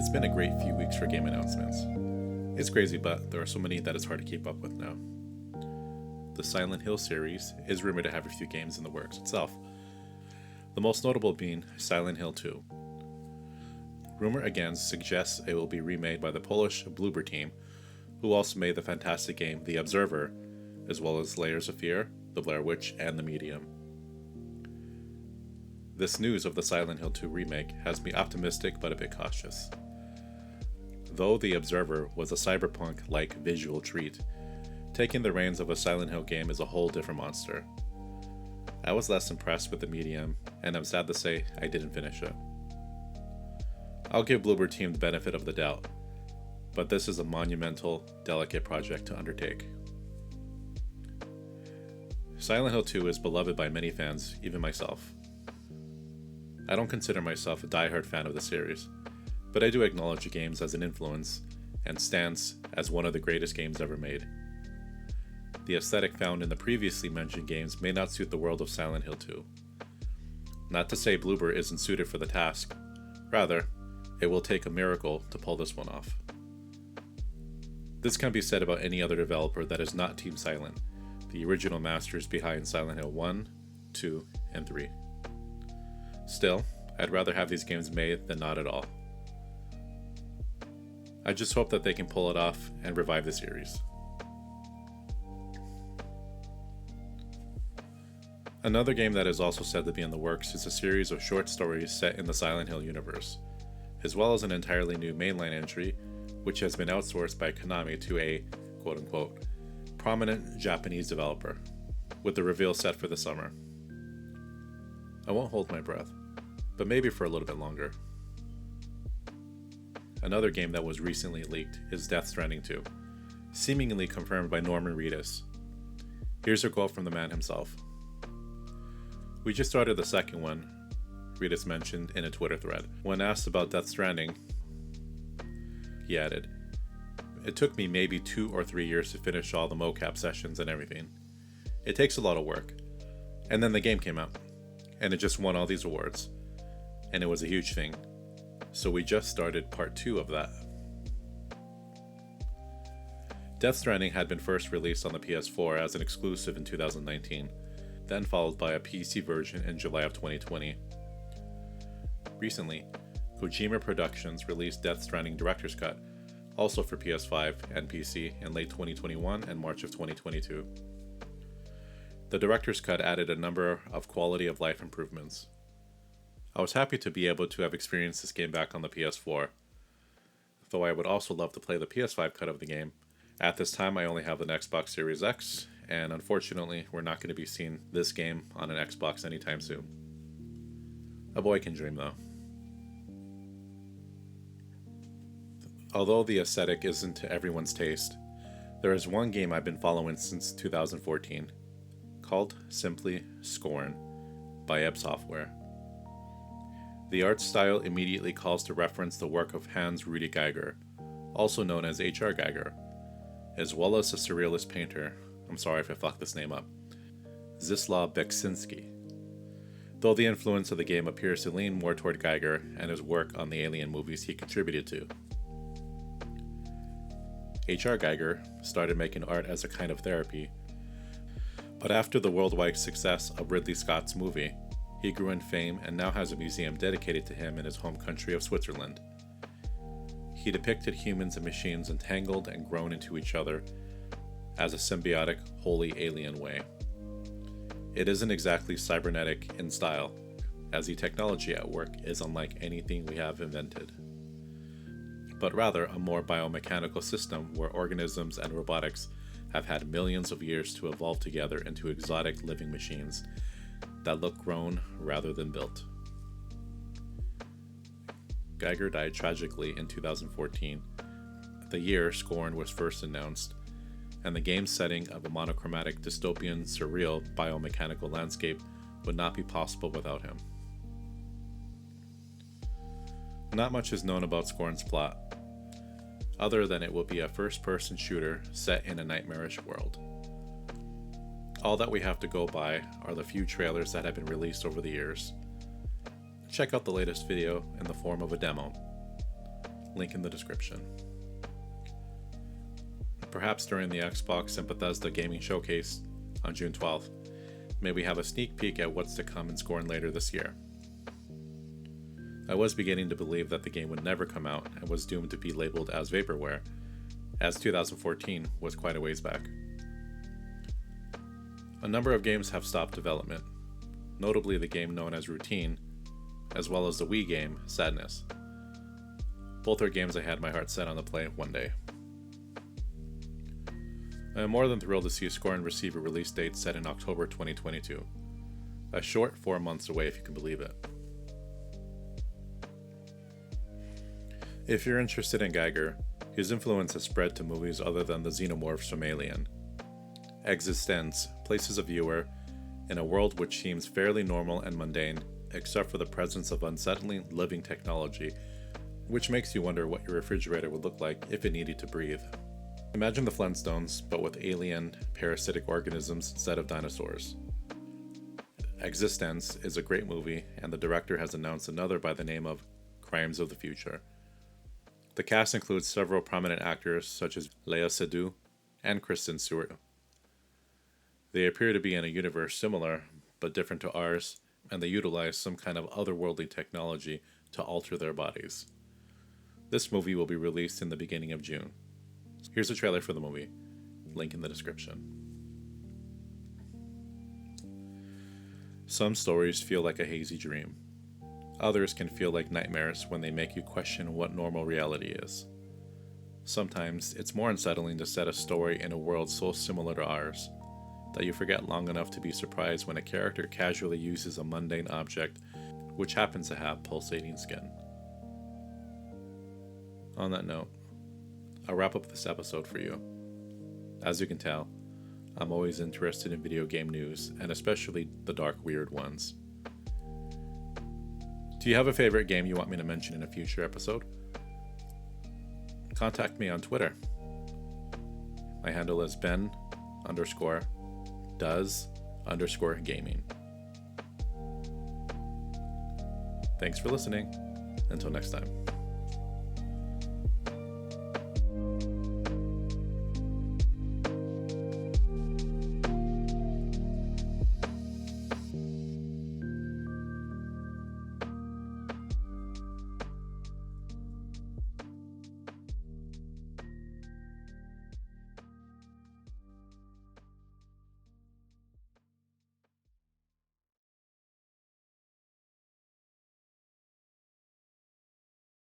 It's been a great few weeks for game announcements. It's crazy, but there are so many that it's hard to keep up with now. The Silent Hill series is rumored to have a few games in the works itself, the most notable being Silent Hill 2. Rumor again suggests it will be remade by the Polish Bloober team, who also made the fantastic game The Observer, as well as Layers of Fear, The Blair Witch, and The Medium. This news of the Silent Hill 2 remake has me optimistic but a bit cautious. Though The Observer was a cyberpunk-like visual treat, taking the reins of a Silent Hill game is a whole different monster. I was less impressed with The Medium, and I'm sad to say I didn't finish it. I'll give Bloober Team the benefit of the doubt, but this is a monumental, delicate project to undertake. Silent Hill 2 is beloved by many fans, even myself. I don't consider myself a diehard fan of the series, but I do acknowledge the games as an influence and stands as one of the greatest games ever made. The aesthetic found in the previously mentioned games may not suit the world of Silent Hill 2. Not to say Bloober isn't suited for the task, rather, it will take a miracle to pull this one off. This can be said about any other developer that is not Team Silent, the original masters behind Silent Hill 1, 2, and 3. Still, I'd rather have these games made than not at all. I just hope that they can pull it off and revive the series. Another game that is also said to be in the works is a series of short stories set in the Silent Hill universe, as well as an entirely new mainline entry, which has been outsourced by Konami to a quote-unquote prominent Japanese developer, with the reveal set for the summer. I won't hold my breath, but maybe for a little bit longer. Another game that was recently leaked is Stranding 2, seemingly confirmed by Norman Reedus. Here's a quote from the man himself. "We just started the second one," Reedus mentioned in a Twitter thread. When asked about Death Stranding, he added, "It took me maybe 2 or 3 years to finish all the mocap sessions and everything. It takes a lot of work. And then the game came out, and it just won all these awards. And it was a huge thing. So we just started part 2 of that." Death Stranding had been first released on the PS4 as an exclusive in 2019, then followed by a PC version in July of 2020. Recently, Kojima Productions released Death Stranding Director's Cut, also for PS5 and PC in late 2021 and March of 2022. The Director's Cut added a number of quality of life improvements. I was happy to be able to have experienced this game back on the PS4, though I would also love to play the PS5 cut of the game. At this time I only have an Xbox Series X, and unfortunately we're not going to be seeing this game on an Xbox anytime soon. A boy can dream though. Although the aesthetic isn't to everyone's taste, there is one game I've been following since 2014, called simply Scorn, by Ebb Software. The art style immediately calls to reference the work of Hans-Rudi Giger, also known as H.R. Giger, as well as a surrealist painter, I'm sorry if I fucked this name up, Zdzislaw Beksinski, though the influence of the game appears to lean more toward Giger and his work on the Alien movies he contributed to. H.R. Giger started making art as a kind of therapy, but after the worldwide success of Ridley Scott's movie, he grew in fame and now has a museum dedicated to him in his home country of Switzerland. He depicted humans and machines entangled and grown into each other as a symbiotic, wholly alien way. It isn't exactly cybernetic in style, as the technology at work is unlike anything we have invented, but rather a more biomechanical system where organisms and robotics have had millions of years to evolve together into exotic living machines that look grown rather than built. Giger died tragically in 2014, the year Scorn was first announced, and the game's setting of a monochromatic dystopian surreal biomechanical landscape would not be possible without him. Not much is known about Scorn's plot, other than it will be a first-person shooter set in a nightmarish world. All that we have to go by are the few trailers that have been released over the years. Check out the latest video in the form of a demo. link in the description. Perhaps during the Xbox and Bethesda Gaming Showcase on June 12th, may we have a sneak peek at what's to come in Scorn later this year. I was beginning to believe that the game would never come out and was doomed to be labeled as vaporware, as 2014 was quite a ways back. A number of games have stopped development, notably the game known as Routine, as well as the Wii game Sadness. Both are games I had my heart set on to play one day. I am more than thrilled to see Scorn receive a release date set in October 2022, a short 4 months away if you can believe it. If you're interested in Giger, his influence has spread to movies other than the xenomorphs from Alien. ExistenZ places a viewer in a world which seems fairly normal and mundane, except for the presence of unsettling living technology, which makes you wonder what your refrigerator would look like if it needed to breathe. Imagine the Flintstones, but with alien, parasitic organisms instead of dinosaurs. ExistenZ is a great movie, and the director has announced another by the name of Crimes of the Future. The cast includes several prominent actors such as Léa Seydoux and Kristen Stewart. They appear to be in a universe similar but different to ours, and they utilize some kind of otherworldly technology to alter their bodies. This movie will be released in the beginning of June. Here's a trailer for the movie, link in the description. Some stories feel like a hazy dream. Others can feel like nightmares when they make you question what normal reality is. Sometimes it's more unsettling to set a story in a world so similar to ours that you forget long enough to be surprised when a character casually uses a mundane object which happens to have pulsating skin. On that note, I'll wrap up this episode for you. As you can tell, I'm always interested in video game news, and especially the dark, weird ones. Do you have a favorite game you want me to mention in a future episode? Contact me on Twitter. My handle is Ben_does_gaming. Thanks for listening. Until next time.